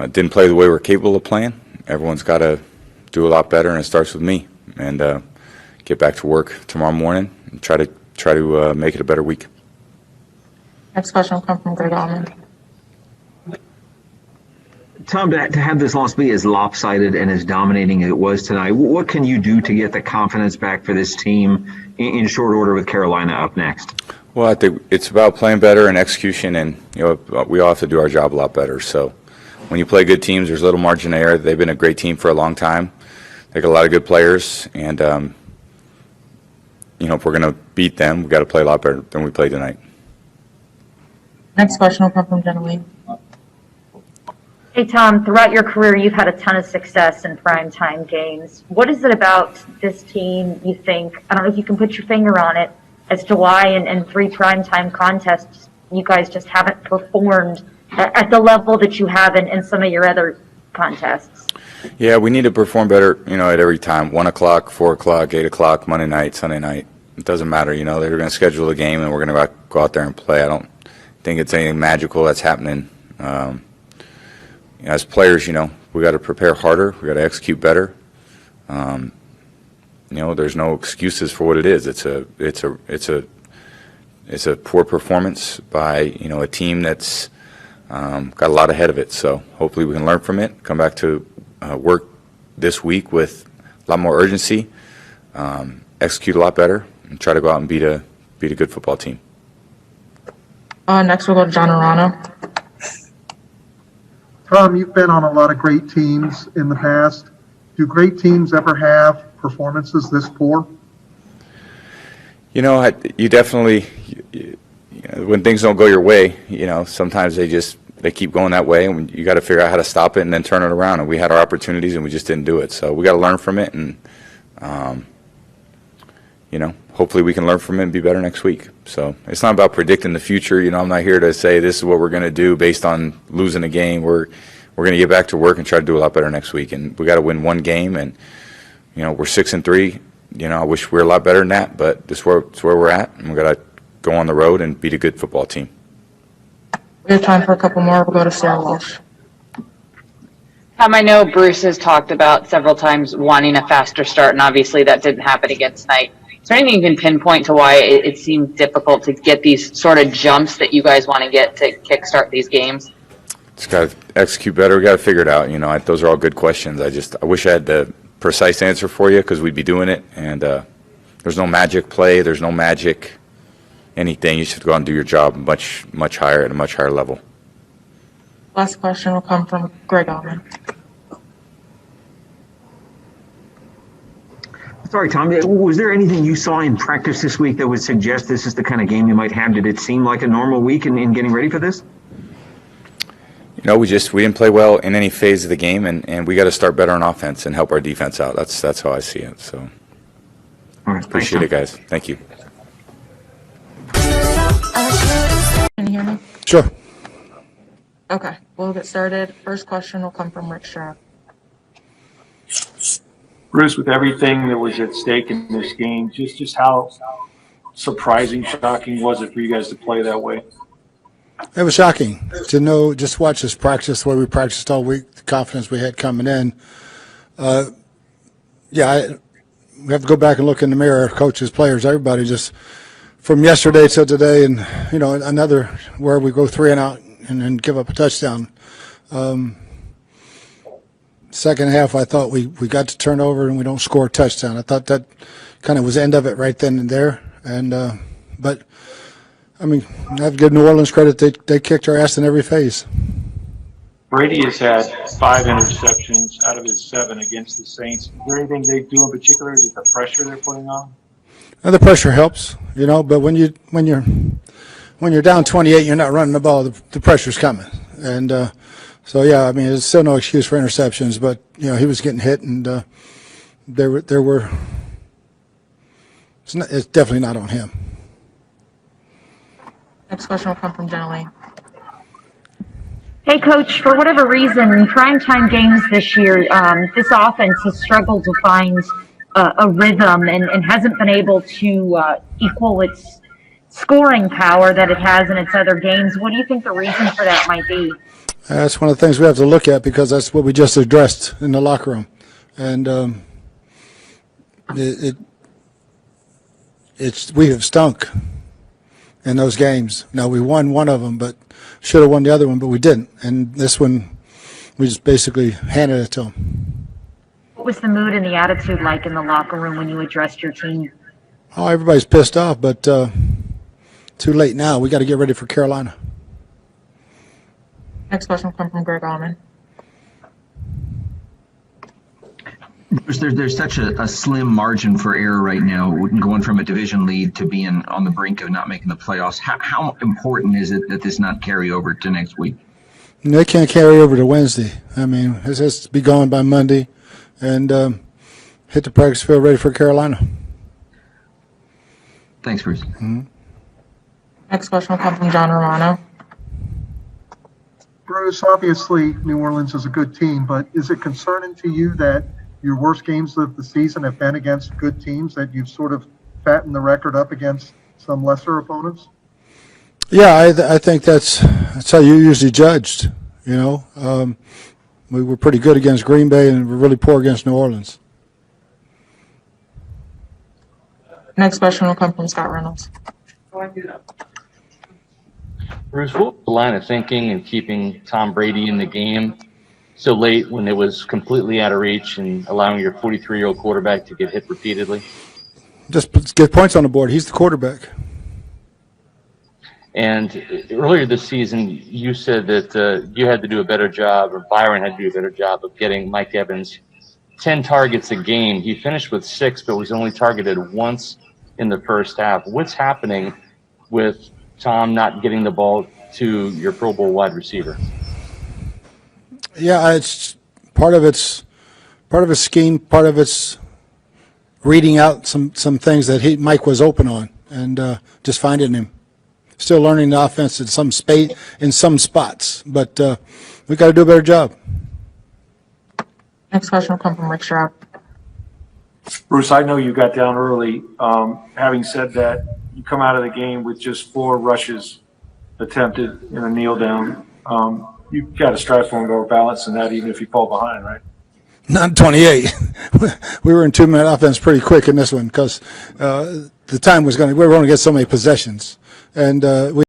didn't play the way we're capable of playing. Everyone's got to do a lot better, and it starts with me. And get back to work tomorrow morning and try to make it a better week. Next question will come from Greg Allman. Tom, to have this loss be as lopsided and as dominating as it was tonight, what can you do to get the confidence back for this team in short order with Carolina up next? Well, I think it's about playing better and execution, and we all have to do our job a lot better. So when you play good teams, there's little margin of error. They've been a great team for a long time. They got a lot of good players, and if we're going to beat them, we've got to play a lot better than we played tonight. Next question will come from Jenna Lee. Hey, Tom, throughout your career, you've had a ton of success in primetime games. What is it about this team you think, I don't know if you can put your finger on it, as to why in 3 primetime contests you guys just haven't performed at the level that you have in some of your other contests? Yeah, we need to perform better, at every time. 1 o'clock, 4 o'clock, 8 o'clock, Monday night, Sunday night. It doesn't matter, they're going to schedule a game and we're going to go out there and play. I don't think it's anything magical that's happening. As players, we got to prepare harder. We got to execute better. There's no excuses for what it is. It's a poor performance by a team that's got a lot ahead of it. So hopefully we can learn from it. Come back to work this week with a lot more urgency, execute a lot better, and try to go out and beat a good football team. Next we'll go to John Arano. Tom, you've been on a lot of great teams in the past. Do great teams ever have performances this poor? You definitely, when things don't go your way, sometimes they keep going that way, and you got to figure out how to stop it and then turn it around. And we had our opportunities, and we just didn't do it. So we got to learn from it, and hopefully we can learn from it and be better next week. So it's not about predicting the future. I'm not here to say this is what we're going to do based on losing a game. We're going to get back to work and try to do a lot better next week. And we got to win one game, and we're 6-3. I wish we were a lot better than that, but it's where we're at, and we got to go on the road and beat a good football team. We have time for a couple more. We'll go to Sarah Walsh. I know Bruce has talked about several times wanting a faster start, and obviously that didn't happen again tonight. Is there anything you can pinpoint to why it seemed difficult to get these sort of jumps that you guys want to get to kickstart these games? Just got to execute better. We got to figure it out. Those are all good questions. I wish I had the precise answer for you because we'd be doing it. And there's no magic play. There's no magic anything. You just have to go out and do your job much higher at a much higher level. Last question will come from Greg Allman. Sorry, Tom, was there anything you saw in practice this week that would suggest this is the kind of game you might have? Did it seem like a normal week in getting ready for this? We didn't play well in any phase of the game, and we got to start better on offense and help our defense out. That's how I see it. So, all right, appreciate it, guys. Thank you. Can you hear me? Sure. Okay, we'll get started. First question will come from Rick Stroud. Bruce, with everything that was at stake in this game, just how surprising, shocking was it for you guys to play that way? It was shocking to just watch us practice the way we practiced all week, the confidence we had coming in. We have to go back and look in the mirror, coaches, players, everybody, just from yesterday to today, and another where we go 3 and out and then give up a touchdown. Second half, I thought we got to turn over and we don't score a touchdown. I thought that kind of was the end of it right then and there. And but I have to give New Orleans credit. They kicked our ass in every phase. Brady has had 5 interceptions out of his 7 against the Saints. Is there anything they do in particular? Is it the pressure they're putting on? And the pressure helps, but when you're down 28, you're not running the ball. The pressure's coming, and there's still no excuse for interceptions. But he was getting hit, and there were. It's definitely not on him. Next question will come from Jenna Lee. Hey, Coach, for whatever reason, in primetime games this year, this offense has struggled to find a rhythm and hasn't been able to equal its scoring power that it has in its other games. What do you think the reason for that might be? That's one of the things we have to look at because that's what we just addressed in the locker room. And we have stunk in those games. Now, we won one of them, but should have won the other one, but we didn't. And this one, we just basically handed it to them. What was the mood and the attitude like in the locker room when you addressed your team? Oh, everybody's pissed off, but too late now. We got to get ready for Carolina. Next question will come from Greg Allman. Bruce, there's such a slim margin for error right now, going from a division lead to being on the brink of not making the playoffs. How important is it that this not carry over to next week? They can't carry over to Wednesday. I mean, it has to be gone by Monday and hit the practice field ready for Carolina. Thanks, Bruce. Mm-hmm. Next question will come from John Romano. Bruce, obviously New Orleans is a good team, but is it concerning to you that your worst games of the season have been against good teams, that you've sort of fattened the record up against some lesser opponents? Yeah, I think that's how you're usually judged. You know, we were pretty good against Green Bay and we're really poor against New Orleans. Next question will come from Scott Reynolds. Bruce, what was the line of thinking in keeping Tom Brady in the game so late when it was completely out of reach and allowing your 43-year-old quarterback to get hit repeatedly? Just get points on the board. He's the quarterback. And earlier this season, you said that you had to do a better job, or Byron had to do a better job of getting Mike Evans 10 targets a game. He finished with 6, but was only targeted once in the first half. What's happening with Tom not getting the ball to your Pro Bowl wide receiver? Yeah, it's part of its scheme, part of its reading out some things that Mike was open on and just finding him. Still learning the offense in some spots, but we got to do a better job. Next question will come from Rick Stroud. Bruce, I know you got down early. Having said that, you come out of the game with just 4 rushes attempted in a kneel down. You've got to strive for more balance than that, even if you fall behind, right? Not 28. We were in 2-minute offense pretty quick in this one because the time was we were going to get so many possessions, and we